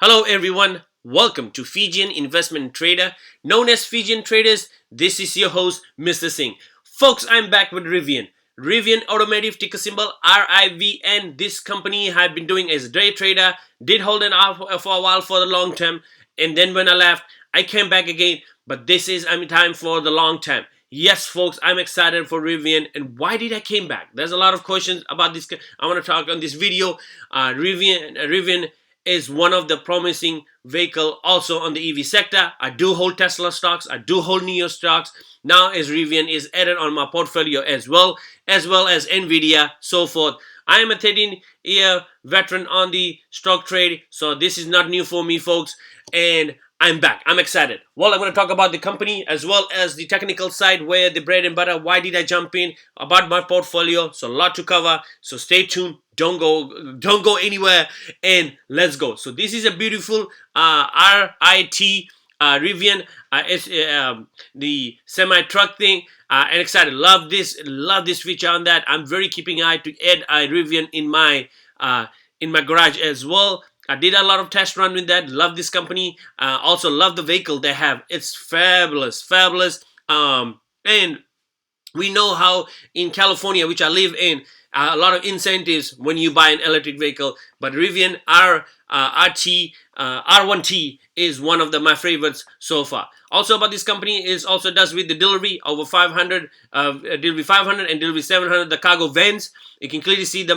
Hello everyone, welcome to Fijian Investment Trader, known as Fijian Traders. This is your host, Mr. Singh. Folks, I'm back with RIVN. RIVN Automotive, ticker symbol RIVN. This company I've been doing as a day trader, did hold it out for a while for the long term, and then when I left, I came back again, but this is time for the long term. Yes, folks, I'm excited for RIVN. And why did I came back? There's a lot of questions about this. I want to talk on this video. RIVN is one of the promising vehicle also on the EV sector. I do hold Tesla stocks. I do hold NIO stocks. Now as RIVN is added on my portfolio as well as Nvidia, so forth. I am a 13-year veteran on the stock trade, so this is not new for me, folks. And I'm back. I'm excited. Well, I'm going to talk about the company as well as the technical side, where the bread and butter, why did I jump in, about my portfolio. So a lot to cover. So stay tuned. Don't go anywhere, and let's go. So this is a beautiful RIT RIVN. It's the semi truck thing, and excited. Love this feature on that. I'm very keeping eye to add RIVN in my garage as well. I did a lot of test run with that. Love this company. Also love the vehicle they have. It's fabulous. And we know how in California, which I live in, a lot of incentives when you buy an electric vehicle. But RIVN R1T is one of my favorites so far. Also about this company is also does with the delivery over 500, delivery 500 and delivery 700, the cargo vans. You can clearly see the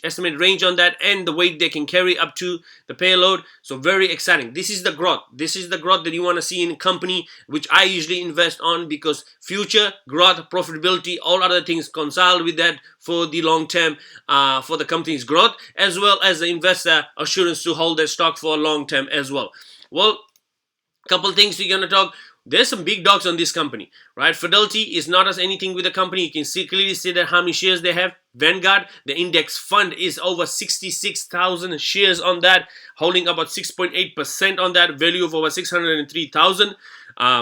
estimated range on that, and the weight they can carry up to the payload. So very exciting. This is the growth. This is the growth that you want to see in a company, which I usually invest on, because future growth, profitability, all other things consult with that for the long term, for the company's growth, as well as the investor assurance to hold their stock for a long term as well. Well, couple things we're going to talk. There's some big dogs on this company, right? Fidelity is not as anything with the company. You can clearly see that how many shares they have. Vanguard, the index fund, is over 66,000 shares on that, holding about 6.8% on that, value of over 603,000.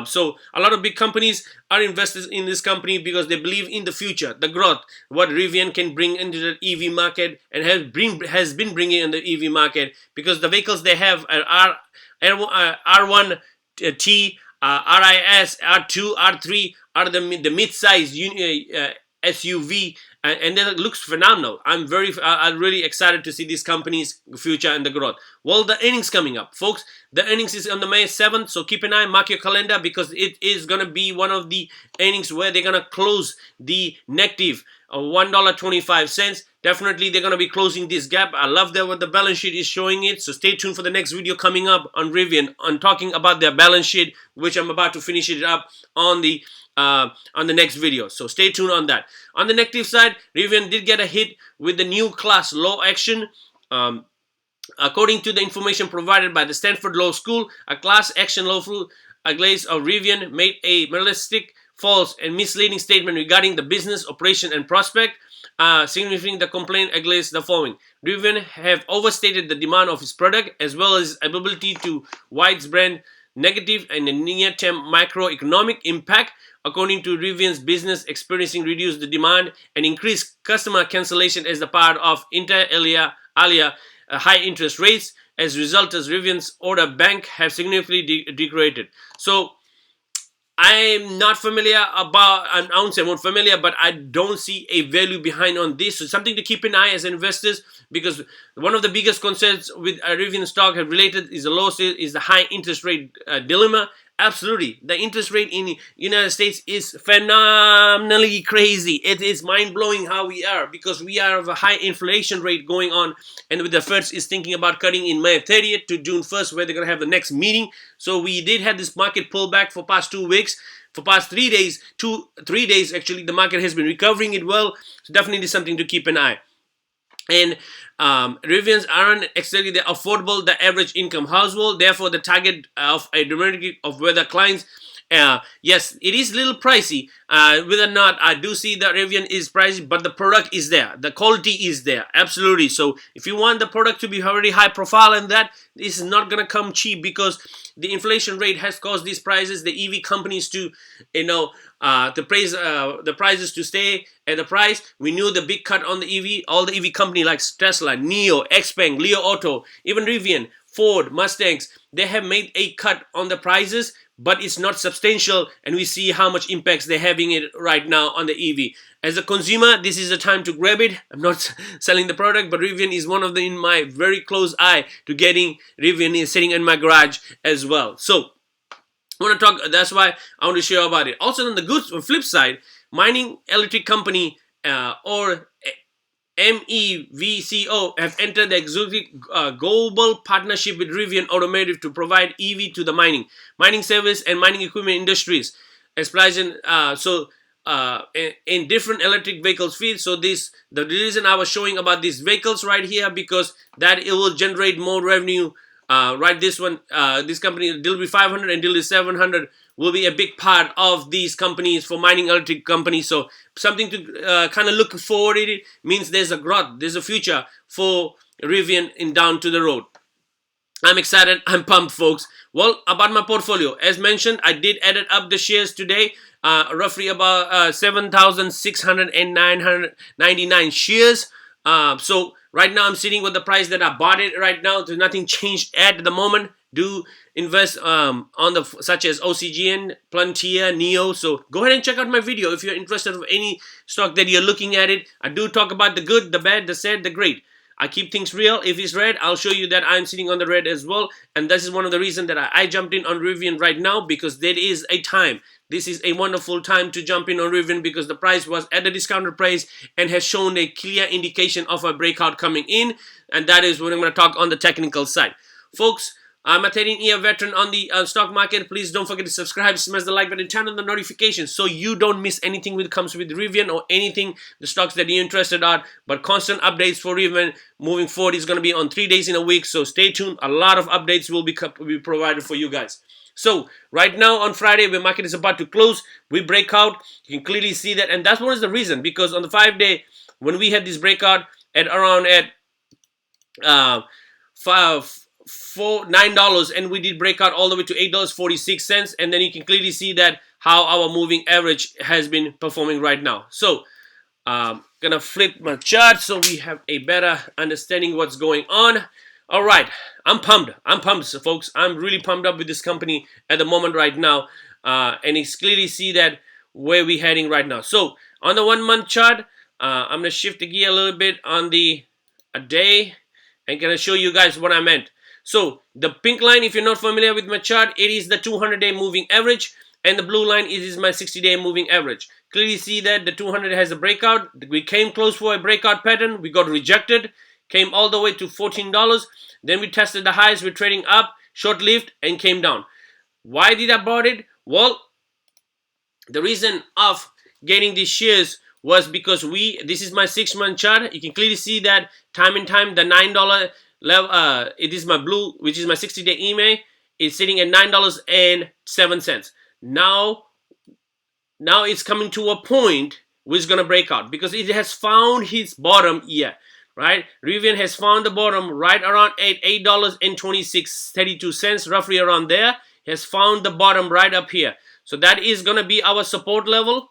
So a lot of big companies are investors in this company because they believe in the future, the growth, what RIVN can bring into the EV market, and has been bringing in the EV market, because the vehicles they have are R1T, RIS, R2, R3 are the mid-size SUV, and that looks phenomenal. I'm really excited to see these companies' future and the growth. Well, the earnings coming up, folks. The earnings is on the May 7th, so keep an eye, mark your calendar, because it is going to be one of the earnings where they're going to close the negative $1.25. Definitely they're going to be closing this gap. I love that what the balance sheet is showing it. So stay tuned for the next video coming up on RIVN on talking about their balance sheet, which I'm about to finish it up on the next video. So stay tuned on that. On the negative side, RIVN did get a hit with the new class law action. According to the information provided by the Stanford Law School, a class action lawful against RIVN made a moralistic, false and misleading statement regarding the business operation and prospect, signifying the complaint against the following. RIVN have overstated the demand of its product, as well as ability to widespread negative and near-term macroeconomic impact. According to RIVN's business experiencing reduced the demand and increased customer cancellation as the part of inter alia high interest rates. As a result, as RIVN's order bank have significantly degraded. So I'm not familiar about, I won't say I'm not familiar, but I don't see a value behind on this. So something to keep an eye as investors, because one of the biggest concerns with RIVN stock have related is the high interest rate dilemma. Absolutely. The interest rate in the United States is phenomenally crazy. It is mind-blowing how we are, because we are of a high inflation rate going on, and with the Fed is thinking about cutting in May 30th to June 1st, where they're going to have the next meeting. So we did have this market pullback for past 2 weeks. For past 3 days, 3 days actually, the market has been recovering it well. So definitely something to keep an eye. And RIVNs aren't exactly the affordable, the average income household. Therefore, the target of a demographic of whether clients, yes, it is a little pricey. Whether or not I do see that RIVN is pricey, but the product is there, the quality is there, absolutely. So if you want the product to be very high profile, and that this is not gonna come cheap, because the inflation rate has caused these prices, the EV companies to, the prices to stay at the price. We knew the big cut on the EV, all the EV company like Tesla, NIO, XPeng, Leo Auto, even RIVN, Ford, Mustangs, they have made a cut on the prices, but it's not substantial, and we see how much impacts they're having it right now on the EV. As a consumer, this is the time to grab it. I'm not selling the product, but RIVN is one of the in my very close eye to getting. RIVN is sitting in my garage as well. So I want to talk, that's why I want to share about it. Also on the good flip side, mining electric company or MEVCO have entered the exclusive global partnership with RIVN Automotive to provide EV to the mining service and mining equipment industries, especially in different electric vehicles fields. So the reason I was showing about these vehicles right here, because that it will generate more revenue. Right, this company Delivery 500 and Delivery 700 will be a big part of these companies for mining electric companies. So something to kind of look forward to. It means there's a growth, there's a future for RIVN in down to the road. I'm excited, I'm pumped, folks. Well, about my portfolio, as mentioned, I did edit up the shares today, roughly about 7,699 shares. So right now I'm sitting with the price that I bought it right now. There's nothing changed at the moment. Do invest on the such as OCGN, Plantier, Neo. So go ahead and check out my video if you're interested in any stock that you're looking at it. I do talk about the good, the bad, the sad, the great. I keep things real. If it's red, I'll show you that I'm sitting on the red as well. And this is one of the reasons that I jumped in on RIVN right now, because there is a time. This is a wonderful time to jump in on RIVN because the price was at a discounted price and has shown a clear indication of a breakout coming in. And that is what I'm going to talk on the technical side. Folks, I'm a 13-year veteran on the stock market. Please don't forget to subscribe, smash the like button, turn on the notifications so you don't miss anything when it comes with RIVN or anything, the stocks that you're interested in. But constant updates for RIVN moving forward is going to be on 3 days in a week. So stay tuned. A lot of updates will be provided for you guys. So right now on Friday, the market is about to close. We break out. You can clearly see that. And that's one of the reason, because on the 5-day, when we had this breakout at around at $9, and we did break out all the way to $8.46, and then you can clearly see that how our moving average has been performing right now. So gonna flip my chart so we have a better understanding what's going on. All right, I'm pumped, folks. I'm really pumped up with this company at the moment right now, and you clearly see that where we're heading right now. So on the 1 month chart, I'm gonna shift the gear a little bit on the day and gonna show you guys what I meant. So the pink line, if you're not familiar with my chart, it is the 200-day moving average, and the blue line is my 60-day moving average. Clearly see that the 200 has a breakout. We came close for a breakout pattern. We got rejected, came all the way to $14. Then we tested the highs. We're trading up, short-lived, and came down. Why did I bought it? Well, the reason of getting these shares was because this is my 6-month chart. You can clearly see that time and time the $9 level, it is my blue, which is my 60-day EMA, is sitting at $9.07. Now it's coming to a point where it's gonna break out because it has found its bottom here, right? RIVN has found the bottom right around at $8.26.32, roughly around there. It has found the bottom right up here. So that is gonna be our support level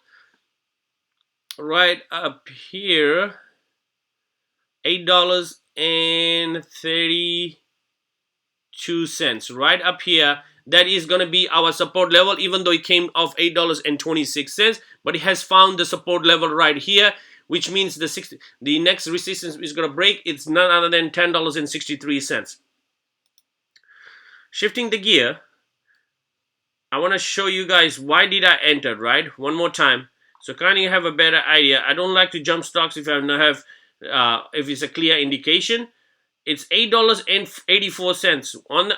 right up here, $8.32 right up here. That is going to be our support level, even though it came off $8.26, but it has found the support level right here, which means the next resistance is going to break. It's none other than $10.63. Shifting the gear, I want to show you guys why did I enter, right? One more time, so kind of have a better idea. I don't like to jump stocks if I don't have if it's a clear indication. It's $8.84 on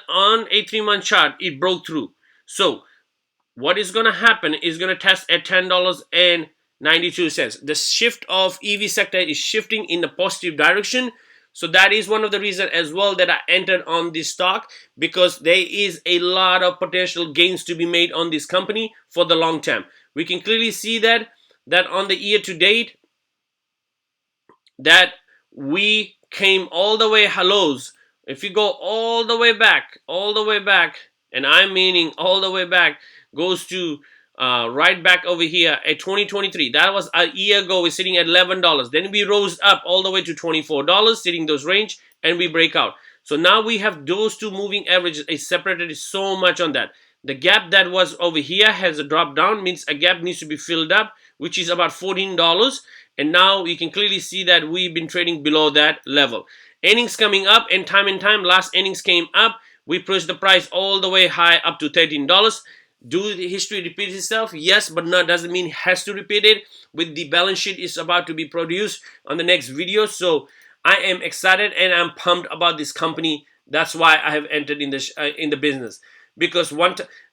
a 3-month chart. It broke through. So what is going to happen is going to test at $10.92. The shift of EV sector is shifting in the positive direction. So that is one of the reasons as well that I entered on this stock, because there is a lot of potential gains to be made on this company for the long term. We can clearly see that on the year to date, that we came all the way lows. If you go all the way back, and I'm meaning all the way back, goes to right back over here at 2023. That was a year ago. We're sitting at $11. Then we rose up all the way to $24, sitting those range, and we break out. So now we have those two moving averages is separated so much on that. The gap that was over here has dropped down, means a gap needs to be filled up, which is about $14. And now you can clearly see that we've been trading below that level. Earnings coming up, and time, last earnings came up. We pushed the price all the way high up to $13. Do the history repeat itself? Yes, but no, doesn't mean it has to repeat it. With the balance sheet is about to be produced on the next video. So I am excited and I'm pumped about this company. That's why I have entered in the business. Because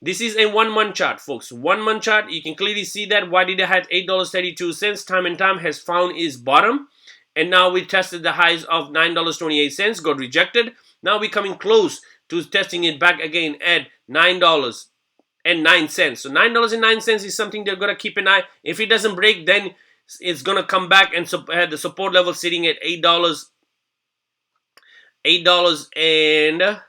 this is a 1 month chart, folks. 1 month chart, you can clearly see that why did I have $8.32 time and time has found its bottom. And now we tested the highs of $9.28, got rejected. Now we're coming close to testing it back again at $9.09. So $9.09 is something they're gonna keep an eye. If it doesn't break, then it's gonna come back and have the support level sitting at $8 and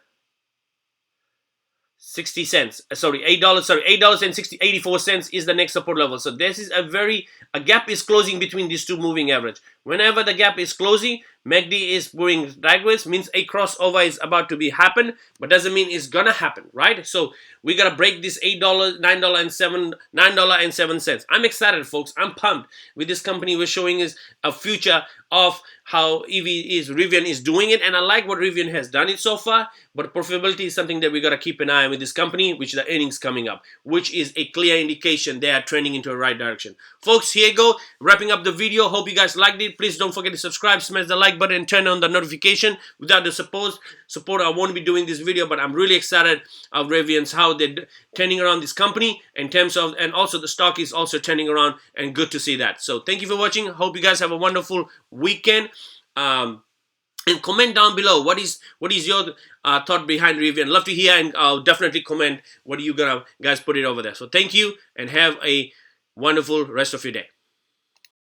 60 cents. Sorry, $8.84 is the next support level. So this is a gap is closing between these two moving average. Whenever the gap is closing, MACD is going sideways, means a crossover is about to be happen, but doesn't mean it's gonna happen, right? So we gotta break this $9.07. I'm excited, folks. I'm pumped with this company. We're showing is a future of how RIVN is doing it, and I like what RIVN has done it so far. But profitability is something that we gotta keep an eye on with this company, which the earnings coming up, which is a clear indication they are trending into the right direction. Folks, here you go, wrapping up the video. Hope you guys liked it. Please don't forget to subscribe, smash the like button, and turn on the notification. Without the support, I won't be doing this video. But I'm really excited of RIVN's how they're turning around this company in terms of, and also the stock is also turning around, and good to see that. So thank you for watching. Hope you guys have a wonderful weekend. And comment down below what is your thought behind RIVN. Love to hear, and I'll definitely comment what you guys put it over there. So thank you and have a wonderful rest of your day.